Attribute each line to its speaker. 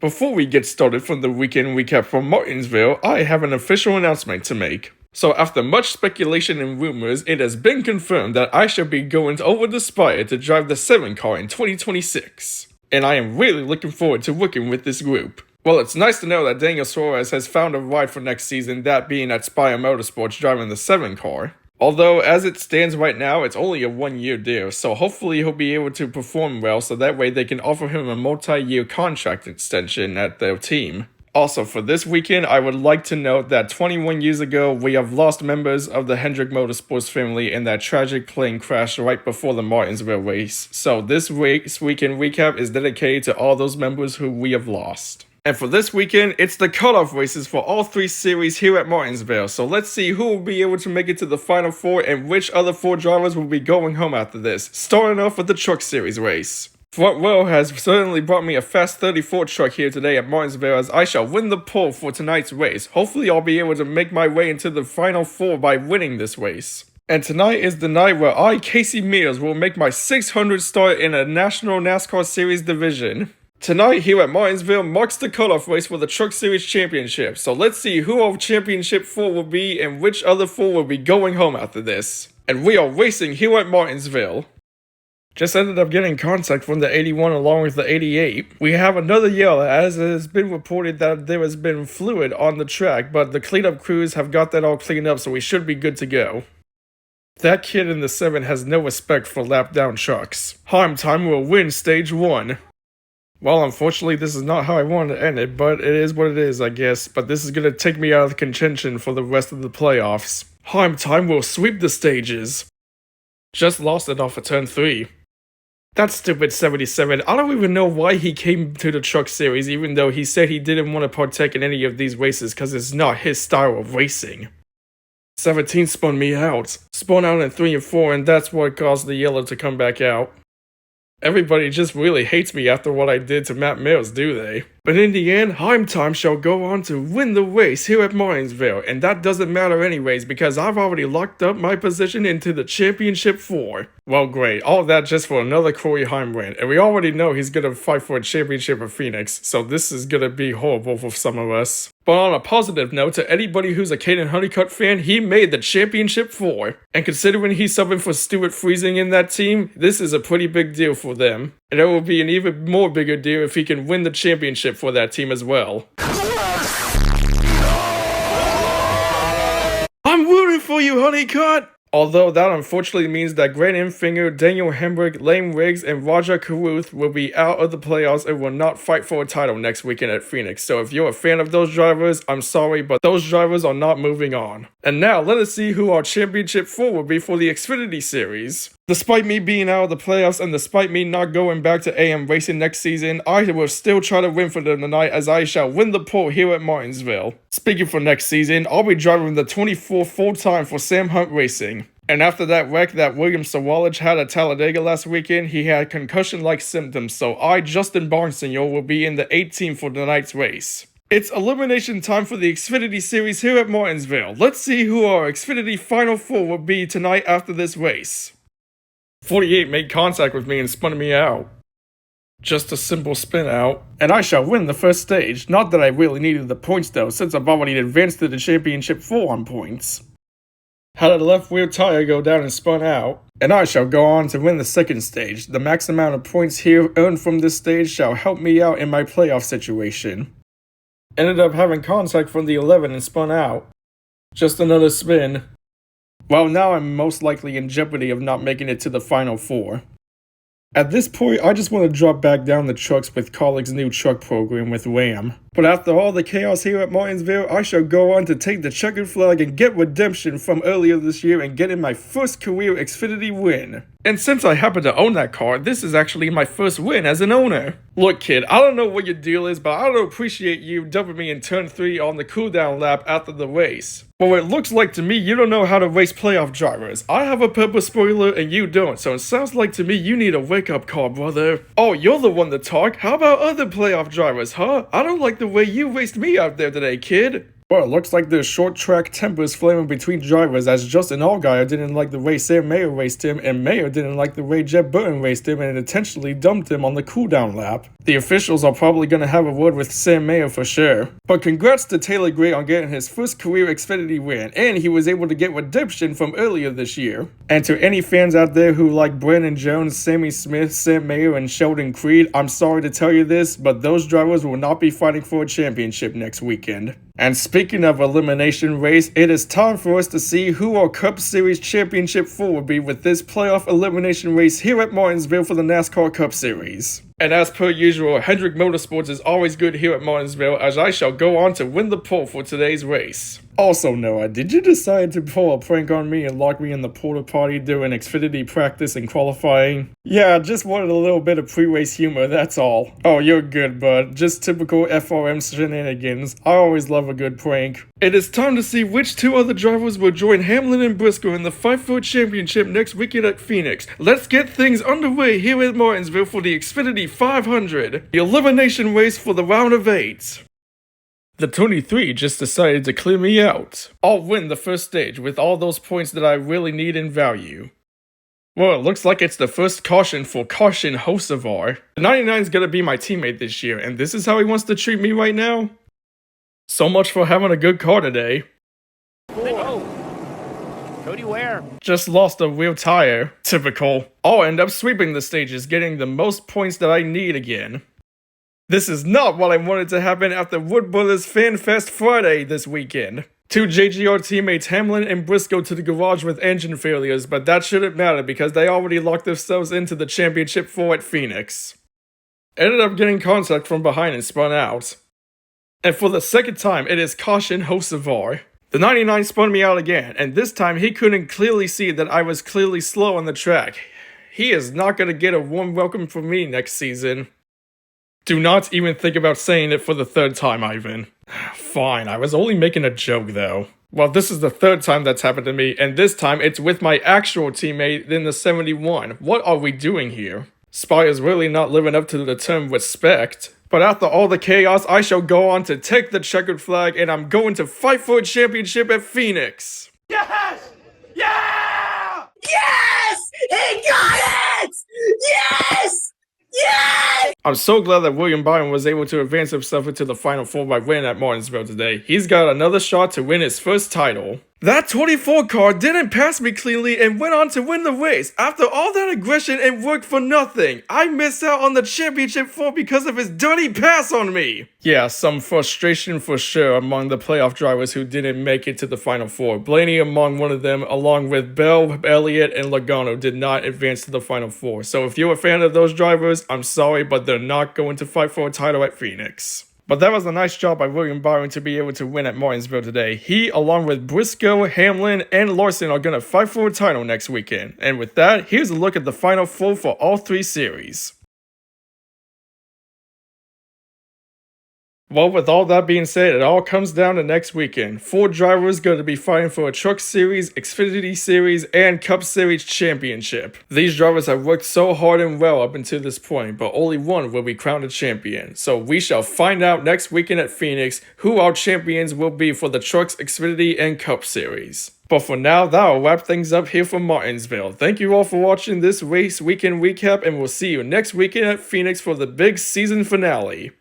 Speaker 1: Before we get started from the weekend recap from Martinsville, I have an official announcement to make. So after much speculation and rumors, it has been confirmed that I shall be going over the Spire to drive the 7 car in 2026. And I am really looking forward to working with this group. Well, it's nice to know that Daniel Suarez has found a ride for next season, that being at Spire Motorsports driving the 7 car. Although, as it stands right now, it's only a 1-year deal, so hopefully he'll be able to perform well so that way they can offer him a multi-year contract extension at their team. Also, for this weekend, I would like to note that 21 years ago, we have lost members of the Hendrick Motorsports family in that tragic plane crash right before the Martinsville race. So this week's weekend recap is dedicated to all those members who we have lost. And for this weekend, it's the cutoff races for all 3 series here at Martinsville, so let's see who will be able to make it to the Final 4 and which other 4 drivers will be going home after this, starting off with the Truck Series race. Front row has certainly brought me a Fast 34 truck here today at Martinsville as I shall win the pole for tonight's race. Hopefully I'll be able to make my way into the Final 4 by winning this race. And tonight is the night where I, Casey Mears, will make my 600th start in a National NASCAR Series division. Tonight here at Martinsville marks the cutoff race for the Truck Series Championship, so let's see who our Championship 4 will be and which other 4 will be going home after this. And we are racing here at Martinsville. Just ended up getting contact from the 81 along with the 88. We have another yell as it has been reported that there has been fluid on the track, but the cleanup crews have got that all cleaned up so we should be good to go. That kid in the 7 has no respect for lap down trucks. Heim Time will win stage 1. Well, unfortunately, this is not how I wanted to end it, but it is what it is, I guess. But this is going to take me out of contention for the rest of the playoffs. Heim Time will sweep the stages. Just lost it off of turn 3. That stupid 77, I don't even know why he came to the Truck Series, even though he said he didn't want to partake in any of these races because it's not his style of racing. 17 spun me out. Spun out in 3 and 4, and that's what caused the yellow to come back out. Everybody just really hates me after what I did to Matt Mills, do they? But in the end, Heim Time shall go on to win the race here at Martinsville, and that doesn't matter anyways because I've already locked up my position into the Championship 4. Well, great, all that just for another Corey Heim win, and we already know he's gonna fight for a championship at Phoenix, so this is gonna be horrible for some of us. But on a positive note, to anybody who's a Caden Honeycutt fan, he made the Championship 4. And considering he's subbing for Stuart Friesing in that team, this is a pretty big deal for them. And it will be an even more bigger deal if he can win the championship for that team as well. I'm rooting for you, Honeycutt! Although that unfortunately means that Grant Enfinger, Daniel Hembrick, Lane Riggs, and Roger Carruth will be out of the playoffs and will not fight for a title next weekend at Phoenix. So if you're a fan of those drivers, I'm sorry, but those drivers are not moving on. And now let us see who our Championship 4 will be for the Xfinity Series. Despite me being out of the playoffs and despite me not going back to AM Racing next season, I will still try to win for them tonight as I shall win the pole here at Martinsville. Speaking for next season, I'll be driving the 24 full-time for Sam Hunt Racing. And after that wreck that William Sawallich had at Talladega last weekend, he had concussion-like symptoms, so I, Justin Barnsenior, will be in the 18 for tonight's race. It's elimination time for the Xfinity Series here at Martinsville. Let's see who our Xfinity Final 4 will be tonight after this race. 48 made contact with me and spun me out. Just a simple spin out. And I shall win the first stage. Not that I really needed the points though, since I've already advanced to the Championship 4 on points. Had a left wheel tire go down and spun out. And I shall go on to win the second stage. The max amount of points here earned from this stage shall help me out in my playoff situation. Ended up having contact from the 11 and spun out. Just another spin. Well, now I'm most likely in jeopardy of not making it to the Final 4. At this point, I just want to drop back down the trucks with Colleague's new truck program with Ram. But after all the chaos here at Martinsville, I shall go on to take the checkered flag and get redemption from earlier this year and get in my first career Xfinity win. And since I happen to own that car, this is actually my first win as an owner. Look kid, I don't know what your deal is, but I don't appreciate you dumping me in turn 3 on the cooldown lap after the race. Well, it looks like to me you don't know how to race playoff drivers. I have a purple spoiler and you don't, so it sounds like to me you need a wake-up call, brother. Oh, you're the one to talk. How about other playoff drivers, huh? I don't like the way you raced me out there today, kid. Well, it looks like the short track tempers flaming between drivers as Justin Allgaier didn't like the way Sam Mayer raced him, and Mayer didn't like the way Jeb Burton raced him and intentionally dumped him on the cooldown lap. The officials are probably going to have a word with Sam Mayer for sure. But congrats to Taylor Gray on getting his first career Xfinity win, and he was able to get redemption from earlier this year. And to any fans out there who like Brandon Jones, Sammy Smith, Sam Mayer, and Sheldon Creed, I'm sorry to tell you this, but those drivers will not be fighting for a championship next weekend. And speaking of elimination race, it is time for us to see who our Cup Series Championship 4 will be with this playoff elimination race here at Martinsville for the NASCAR Cup Series. And as per usual, Hendrick Motorsports is always good here at Martinsville, as I shall go on to win the pole for today's race. Also, Noah, did you decide to pull a prank on me and lock me in the porta potty during Xfinity practice and qualifying? Yeah, just wanted a little bit of pre-race humor, that's all. Oh, you're good, bud. Just typical FRM shenanigans. I always love a good prank. It is time to see which two other drivers will join Hamlin and Briscoe in the fight for a championship next weekend at Phoenix. Let's get things underway here at Martinsville for the Xfinity 500, the elimination race for the round of 8. The 23 just decided to clear me out. I'll win the first stage with all those points that I really need and value. Well, it looks like it's the first caution for Caution Hocevar. The 99's gonna be my teammate this year, and this is how he wants to treat me right now? So much for having a good car today.
Speaker 2: Oh. Cody Ware.
Speaker 1: Just lost a rear tire. Typical. I'll end up sweeping the stages, getting the most points that I need again. This is not what I wanted to happen after Wood Brothers Fan Fest Friday this weekend. Two JGR teammates Hamlin and Briscoe to the garage with engine failures, but that shouldn't matter because they already locked themselves into the championship 4 at Phoenix. Ended up getting contact from behind and spun out. And for the second time, it is Caution Hocevar. The 99 spun me out again, and this time he couldn't clearly see that I was clearly slow on the track. He is not going to get a warm welcome from me next season. Do not even think about saying it for the third time, Ivan. Fine, I was only making a joke though. Well, this is the third time that's happened to me, and this time it's with my actual teammate in the 71. What are we doing here? Spy is really not living up to the term respect. But after all the chaos, I shall go on to take the checkered flag, and I'm going to fight for a championship at Phoenix.
Speaker 2: Yes! Yeah! Yes! He got it! Yes! Yes!
Speaker 1: I'm so glad that William Byron was able to advance himself into the Final 4 by winning at Martinsville today. He's got another shot to win his first title. That 24 car didn't pass me cleanly and went on to win the race. After all that aggression, it worked for nothing. I missed out on the championship 4 because of his dirty pass on me. Yeah, some frustration for sure among the playoff drivers who didn't make it to the Final 4. Blaney among one of them, along with Bell, Elliott, and Logano did not advance to the Final 4. So if you're a fan of those drivers, I'm sorry, but they're not going to fight for a title at Phoenix. But that was a nice job by William Byron to be able to win at Martinsville today. He, along with Briscoe, Hamlin, and Larson are going to fight for a title next weekend. And with that, here's a look at the Final 4 for all 3 series. Well, with all that being said, it all comes down to next weekend. 4 drivers going to be fighting for a Truck Series, Xfinity Series, and Cup Series championship. These drivers have worked so hard and well up until this point, but only one will be crowned a champion. So we shall find out next weekend at Phoenix who our champions will be for the Trucks, Xfinity, and Cup Series. But for now, that'll wrap things up here from Martinsville. Thank you all for watching this race weekend recap, and we'll see you next weekend at Phoenix for the big season finale.